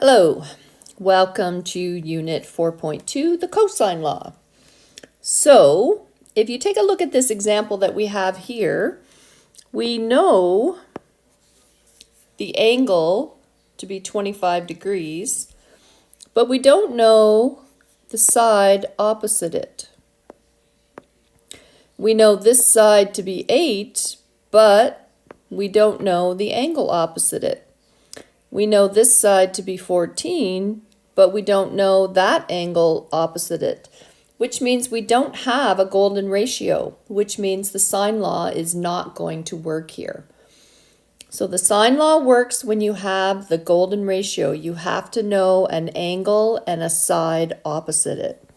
Hello, welcome to Unit 4.2, the cosine law. So, if you take a look at this example that we have here, we know the angle to be 25 degrees, but we don't know the side opposite it. We know this side to be 8, but we don't know the angle opposite it. We know this side to be 14, but we don't know that angle opposite it, which means we don't have a golden ratio, which means the sine law is not going to work here. So the sine law works when you have the golden ratio. You have to know an angle and a side opposite it.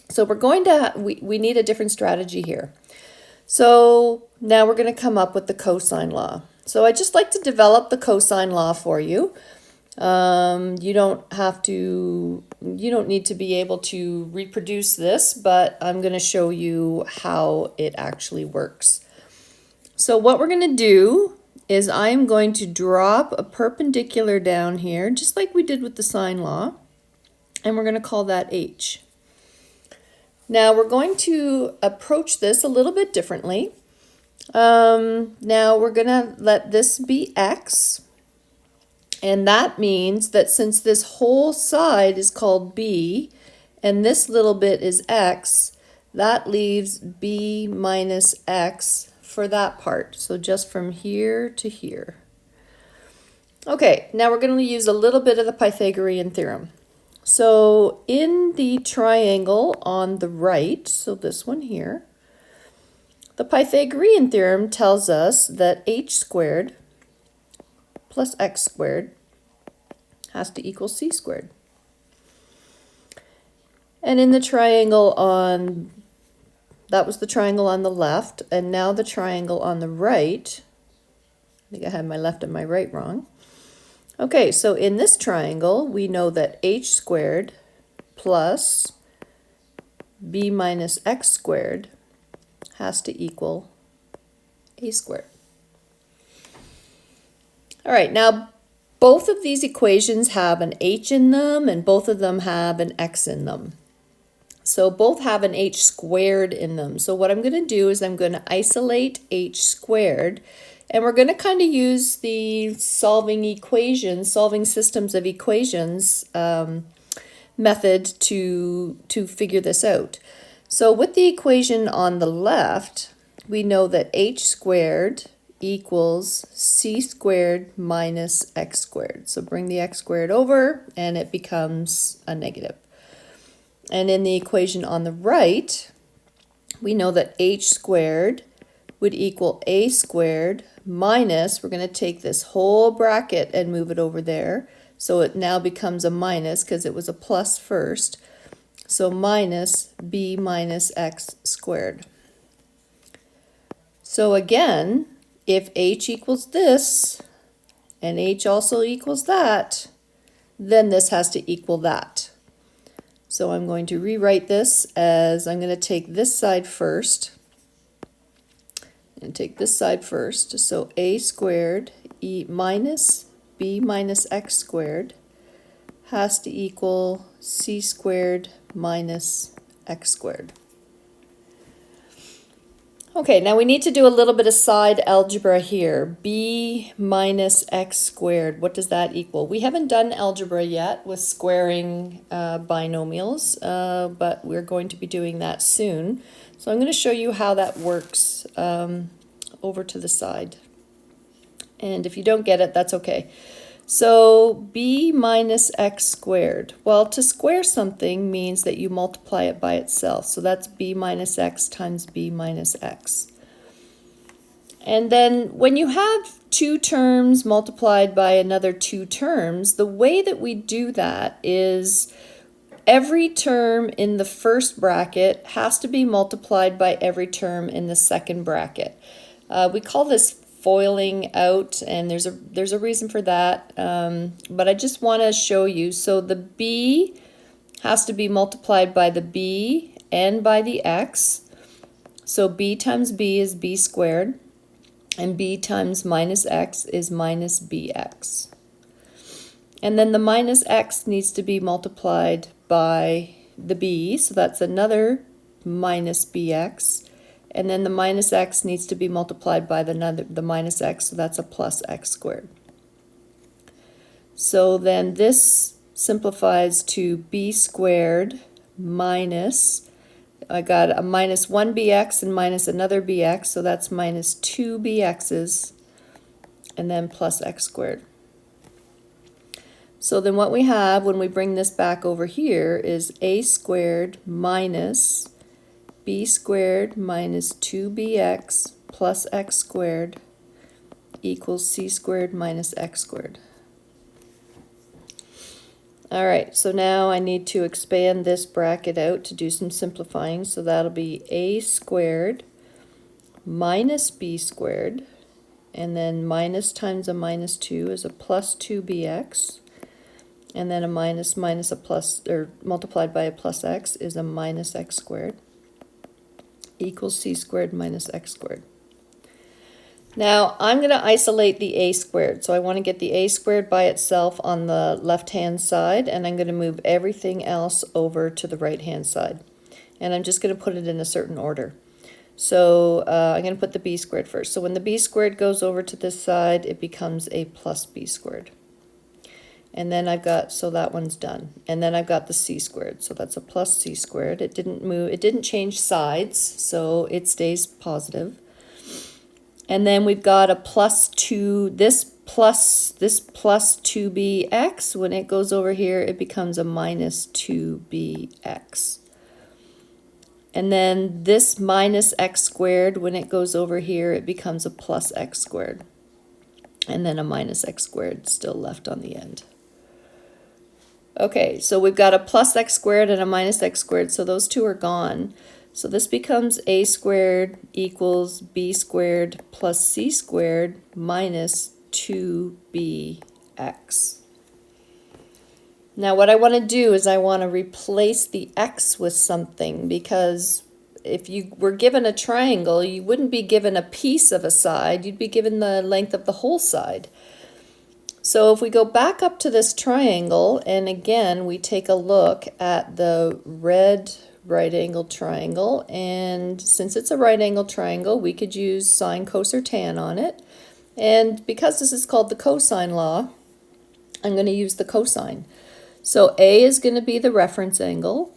So we're going to, we need a different strategy here. So now we're going to come up with the cosine law. So I just like to develop the cosine law for you. You don't need to be able to reproduce this, but I'm going to show you how it actually works. So what we're going to do is I'm going to drop a perpendicular down here, just like we did with the sine law, and we're going to call that H. Now we're going to approach this a little bit differently. Now we're going to let this be X, and that means that since this whole side is called B and this little bit is X, that leaves B minus X for that part. So just from here to here. Okay, now we're going to use a little bit of the Pythagorean theorem. So in the triangle on the right, so this one here, the Pythagorean theorem tells us that h squared plus x squared has to equal c squared. And in the triangle on, that was the triangle on the left, and now the triangle on the right, I think I had my left and my right wrong. Okay, so in this triangle, we know that h squared plus b minus x squared has to equal a squared. All right, now both of these equations have an h in them and both of them have an x in them. So both have an h squared in them. So what I'm going to do is I'm going to isolate h squared, and we're going to kind of use the solving systems of equations method to figure this out. So with the equation on the left, we know that h squared equals c squared minus x squared. So bring the x squared over and it becomes a negative. And in the equation on the right, we know that h squared would equal a squared minus, we're going to take this whole bracket and move it over there. So it now becomes a minus because it was a plus first. So minus b minus x squared. So again, if h equals this, and h also equals that, then this has to equal that. So I'm going to rewrite this as I'm going to take this side first. And take this side first. So a squared minus b minus x squared has to equal c squared minus x squared. Okay, now we need to do a little bit of side algebra here. B minus x squared, what does that equal? We haven't done algebra yet with squaring binomials, but we're going to be doing that soon. So I'm going to show you how that works over to the side. And if you don't get it, that's okay. So b minus x squared. Well, to square something means that you multiply it by itself. So that's b minus x times b minus x. And then when you have two terms multiplied by another two terms, the way that we do that is every term in the first bracket has to be multiplied by every term in the second bracket. We call this foiling out, and there's a reason for that, but I just want to show you. So the b has to be multiplied by the b and by the x. So b times b is b squared, and b times minus x is minus bx. And then the minus x needs to be multiplied by the b, so that's another minus bx. And then the minus x needs to be multiplied by the minus x, so that's a plus x squared. So then this simplifies to b squared minus, I got a minus 1bx and minus another bx, so that's minus 2bx's, and then plus x squared. So then what we have when we bring this back over here is a squared minus b squared minus 2bx plus x squared equals c squared minus x squared. All right, so now I need to expand this bracket out to do some simplifying. So that'll be a squared minus b squared, and then minus times a minus 2 is a plus 2bx, and then a minus minus a plus, or multiplied by a plus x, is a minus x squared equals c squared minus x squared. Now I'm going to isolate the a squared, so I want to get the a squared by itself on the left hand side, and I'm going to move everything else over to the right hand side, and I'm just going to put it in a certain order. So I'm going to put the b squared first. So when the b squared goes over to this side, it becomes a plus b squared. And then I've got, so that one's done. And then I've got the c squared, so that's a plus c squared. It didn't move, it didn't change sides, so it stays positive. And then we've got a plus 2, this plus 2bx, when it goes over here, it becomes a minus 2bx. And then this minus x squared, when it goes over here, it becomes a plus x squared. And then a minus x squared still left on the end. Okay, so we've got a plus x squared and a minus x squared, so those two are gone. So this becomes a squared equals b squared plus c squared minus 2bx. Now what I want to do is I want to replace the x with something, because if you were given a triangle, you wouldn't be given a piece of a side, you'd be given the length of the whole side. So if we go back up to this triangle, and again we take a look at the red right angled triangle, and since it's a right angled triangle, we could use sine, cos, or tan on it. And because this is called the cosine law, I'm going to use the cosine. So A is going to be the reference angle,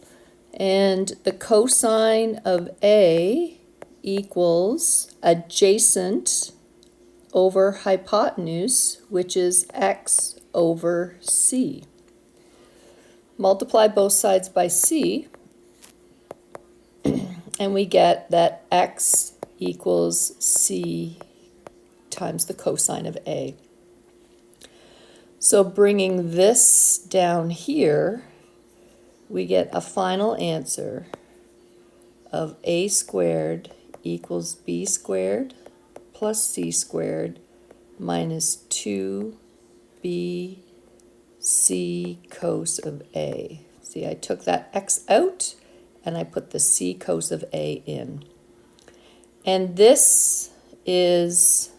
and the cosine of A equals adjacent over hypotenuse, which is x over c. Multiply both sides by c, and we get that x equals c times the cosine of A. So bringing this down here, we get a final answer of a squared equals b squared plus c squared minus 2b c cos of A. See, I took that x out and I put the c cos of A in. And this is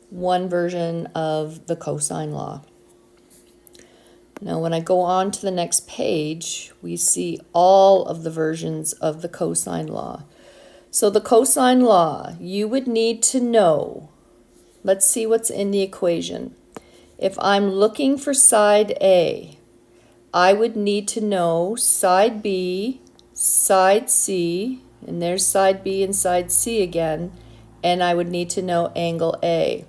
one version of the cosine law. Now when I go on to the next page, we see all of the versions of the cosine law. So the cosine law, you would need to know, let's see what's in the equation. If I'm looking for side A, I would need to know side B, side C, and there's side B and side C again, and I would need to know angle A.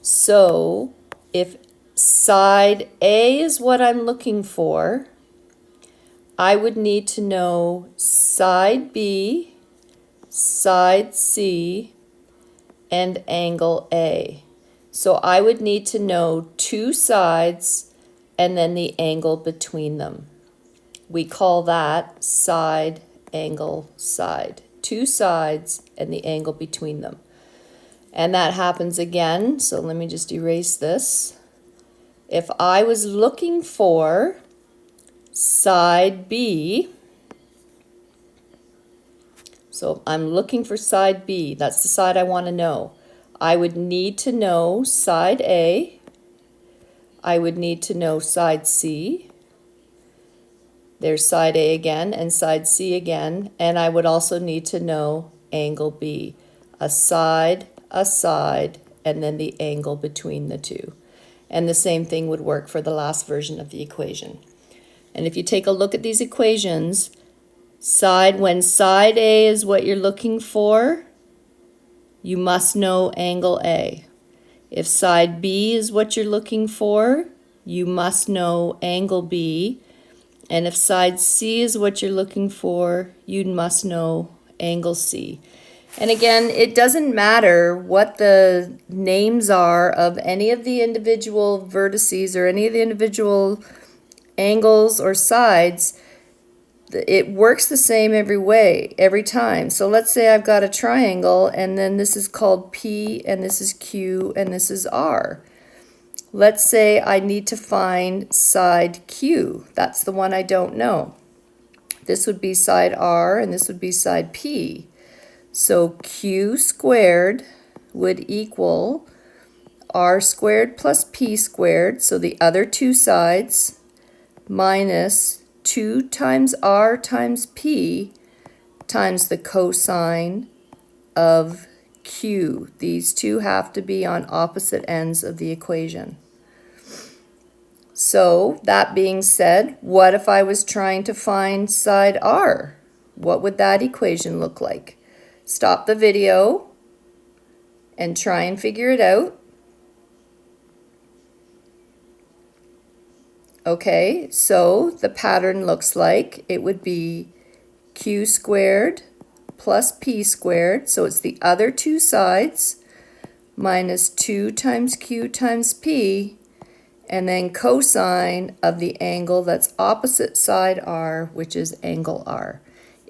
So if side A is what I'm looking for, I would need to know side B, side C, and angle A. So I would need to know two sides and then the angle between them. We call that side, angle, side. Two sides and the angle between them. And that happens again, so let me just erase this. If I was looking for side B, so I'm looking for side B, that's the side I want to know. I would need to know side A. I would need to know side C. There's side A again and side C again, and I would also need to know angle B. A side, and then the angle between the two. And the same thing would work for the last version of the equation. And if you take a look at these equations, when side A is what you're looking for, you must know angle A. If side B is what you're looking for, you must know angle B. And if side C is what you're looking for, you must know angle C. And again, it doesn't matter what the names are of any of the individual vertices or any of the individual angles or sides. It works the same every time. So let's say I've got a triangle, and then this is called P, and this is Q, and this is R. Let's say I need to find side Q. That's the one I don't know. This would be side R, and this would be side P. So Q squared would equal R squared plus P squared, so the other two sides, minus 2 times R times P times the cosine of Q. These two have to be on opposite ends of the equation. So, that being said, what if I was trying to find side R? What would that equation look like? Stop the video and try and figure it out. Okay, so the pattern looks like it would be Q squared plus P squared, so it's the other two sides, minus 2 times Q times P, and then cosine of the angle that's opposite side R, which is angle R.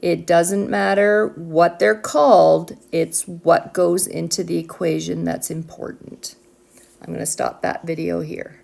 It doesn't matter what they're called, it's what goes into the equation that's important. I'm going to stop that video here.